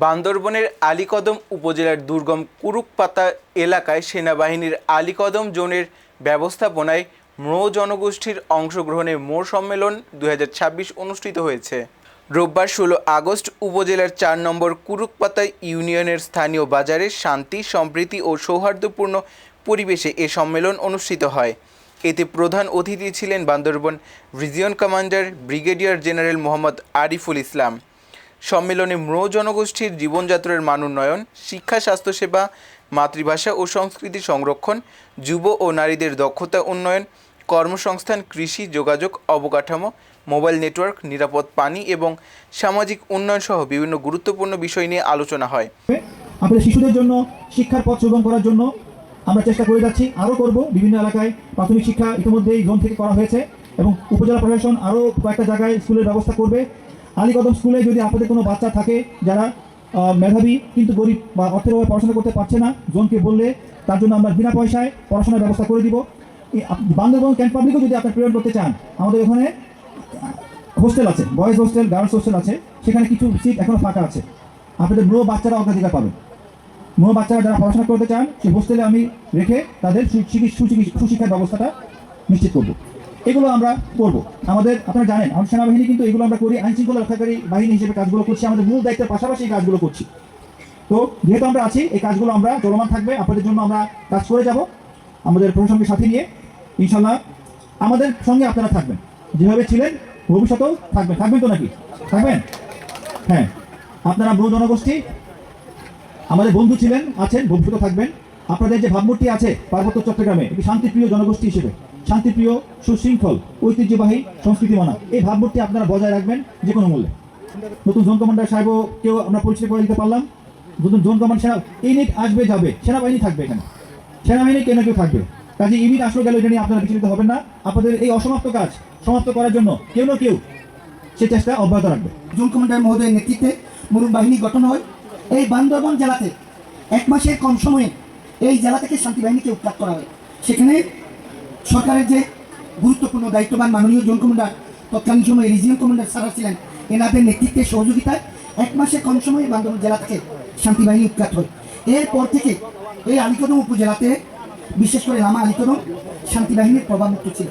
বান্দরবনের আলীকদম উপজেলার দুর্গম কুরুকপাতা এলাকায় সেনাবাহিনীর আলীকদম জোনের ব্যবস্থাপনায় ম্রো জনগোষ্ঠীর অংশগ্রহণে মোর সম্মেলন 2026 অনুষ্ঠিত হয়েছে। রোববার 16 আগস্ট উপজেলার 4 নম্বর কুরুকপাতা ইউনিয়নের স্থানীয় বাজারে শান্তি, সম্প্রীতি ও সৌহার্দ্যপূর্ণ পরিবেশে এ সম্মেলন অনুষ্ঠিত হয়। এতে প্রধান অতিথি ছিলেন Bandarban region commander brigadier general Mohammad Ariful Islam. সম্মেলনে ম্রো জনগোষ্ঠীর জীবনযাত্রার মান উন্নয়ন, শিক্ষা, স্বাস্থ্যসেবা, মাতৃভাষা ও সংস্কৃতি সংরক্ষণ, যুব ও নারীদের দক্ষতা উন্নয়ন, কর্মসংস্থান, কৃষি, যোগাযোগ, অবকাঠামো, মোবাইল নেটওয়ার্ক, নিরাপদ পানি এবং সামাজিক উন্নয়ন সহ বিভিন্ন গুরুত্বপূর্ণ বিষয় নিয়ে আলোচনা হয়। আমাদের শিশুদের জন্য শিক্ষার পথ সুগম করার জন্য আমরা চেষ্টা করে যাচ্ছি, আরও করব। বিভিন্ন এলাকায় প্রাথমিক শিক্ষা ইতিমধ্যেই জোন থেকে করা হয়েছে এবং উপজেলা প্রশাসন আরও কয়েকটা জায়গায় স্কুলের ব্যবস্থা করবে। আলীকদম স্কুলে যদি আপনাদের কোনো বাচ্চা থাকে যারা মেধাবী কিন্তু গরিব বা অর্থের অভাবে পড়াশোনা করতে পারছে না, জোনকে বললে তার জন্য আমরা বিনা পয়সায় পড়াশোনার ব্যবস্থা করে দিব। বান্দরবন ক্যাম্প পাবলিকও যদি আপনার প্রেরণ করতে চান, আমাদের ওখানে হোস্টেল আছে, বয়েজ হোস্টেল, গার্লস হোস্টেল আছে, সেখানে কিছু সিট এখনও ফাঁকা আছে। আপনাদের ম্রো বাচ্চারা অগ্রাধিকার পাবেন। ম্রো বাচ্চারা যারা পড়াশোনা করতে চান সেই হোস্টেলে আমি রেখে তাদের সুশিক্ষার ব্যবস্থাটা নিশ্চিত করব। এগুলো আমরা করব। আপনারা জানেন আমাদের সেনাবাহিনী কিন্তু এগুলো আমরা করি, আইন শৃঙ্খলা রক্ষাকারী বাহিনী হিসেবে কাজগুলো করছি, আমাদের মূল দায়িত্বের পাশাপাশি এই কাজগুলো করছি। তো যেহেতু আমরা আছি, এই কাজগুলো আমরা চলমান থাকবে, আপনাদের জন্য আমরা কাজ করে যাব আমাদের প্রশাসনকে সাথে নিয়ে। ইনশাল্লাহ আমাদের সঙ্গে আপনারা থাকবেন, যেভাবে ছিলেন ভবিষ্যতেও থাকবেন তো নাকি? থাকবেন? হ্যাঁ, আপনারা ম্রো জনগোষ্ঠী আমাদের বন্ধু ছিলেন, আছেন, ভবিষ্যতে থাকবেন। আপনাদের যে ভাবমূর্তি আছে পার্বত্য চট্টগ্রামে একটি শান্তিপ্রিয় জনগোষ্ঠী হিসেবে, শান্তিপ্রিয়, সুশৃঙ্খল, ঐতিহ্যবাহী, সংস্কৃতি মানা, এই ভাবমূর্তি আপনারা বজায় রাখবেন যে কোনো মূল্যে। নতুন জোন কমান্ডার সাহেবকেও আমরা পরিচয় করে দিতে পারলাম। নতুন জোন কমান্ডার ইউনিট আসবে যাবে, সেনাবাহিনী থাকবে এখানে, সেনাবাহিনী কেউ না কেউ থাকবে। কাজে ইউনিট আসলে গেলে এটা নিয়ে আপনারা বিচলিত হবেন না। আপনাদের এই অসমাপ্ত কাজ সমাপ্ত করার জন্য কেউ না কেউ সে চেষ্টা অব্যাহত রাখবে। জোন কমান্ডার মহোদয়ের নেতৃত্বে মরুম বাহিনী গঠন হয়। এই বান্দরবন জেলাতে 1 মাসের কম সময়ে এই জেলা থেকে শান্তি বাহিনীকে উৎখাত করা হয়। সেখানে সরকারের যে গুরুত্বপূর্ণ দায়িত্ববান মাননীয় জোন কমান্ডার, তৎকালীন সময়ে রিজিয়ন কমান্ডার স্যার ছিলেন, এনাদের নেতৃত্বে সহযোগিতায় 1 মাসের কম সময়ে বান্দরবন জেলা থেকে শান্তি বাহিনী উৎখাত হয়। এরপর থেকে এই আলীকদম উপজেলাতে, বিশেষ করে লামা আলীকদম, শান্তি বাহিনীর প্রভাবমুক্ত ছিল।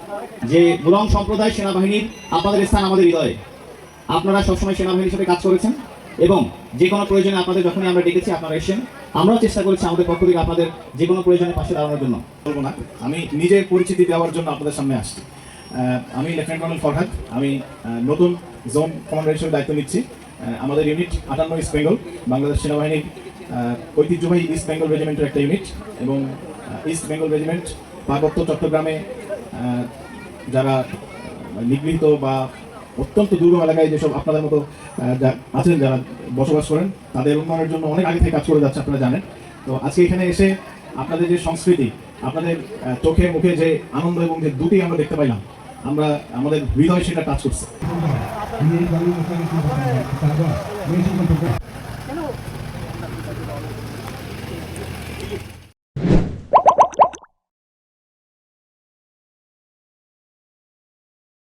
যে মুরং সম্প্রদায় সেনাবাহিনীর আপনাদের স্থান আমাদের হৃদয়ে। আপনারা সবসময় সেনাবাহিনীর সাথে কাজ করেছেন এবং যে কোনো প্রয়োজনে আপনাদের যখনই আমরা ডেকেছি আপনারা এসেছেন। আমরাও চেষ্টা করেছি আমাদের পক্ষ থেকে আপনাদের যে কোনো প্রয়োজনে পাশে দাঁড়ানোর জন্য। বলবো না, আমি নিজের পরিচিতি দেওয়ার জন্য আপনাদের সামনে আসছি। আমি লেফটেন্যান্ট কর্নেল ফরহাদ, আমি নতুন জোন কমান্ডার হিসেবে দায়িত্ব নিচ্ছি। আমাদের ইউনিট 58 ইস্ট বেঙ্গল, বাংলাদেশ সেনাবাহিনীর ঐতিহ্যবাহী ইস্ট বেঙ্গল রেজিমেন্টের একটা ইউনিট এবং ইস্ট বেঙ্গল রেজিমেন্ট পার্বত্য চট্টগ্রামে যারা নিগৃহীত বা অত্যন্ত দুর্গম এলাকায় যেসব আপনাদের মতো আছেন যারা বসবাস করেন, তাদের উন্নয়নের জন্য অনেক আগে থেকে কাজ করে যাচ্ছে, আপনারা জানেন। তো আজকে এখানে এসে আপনাদের যে সংস্কৃতি, আপনাদের চোখে মুখে যে আনন্দ এবং যে দুটি আমরা দেখতে পাইলাম, আমরা আমাদের হৃদয় সেটা টাচ করছে।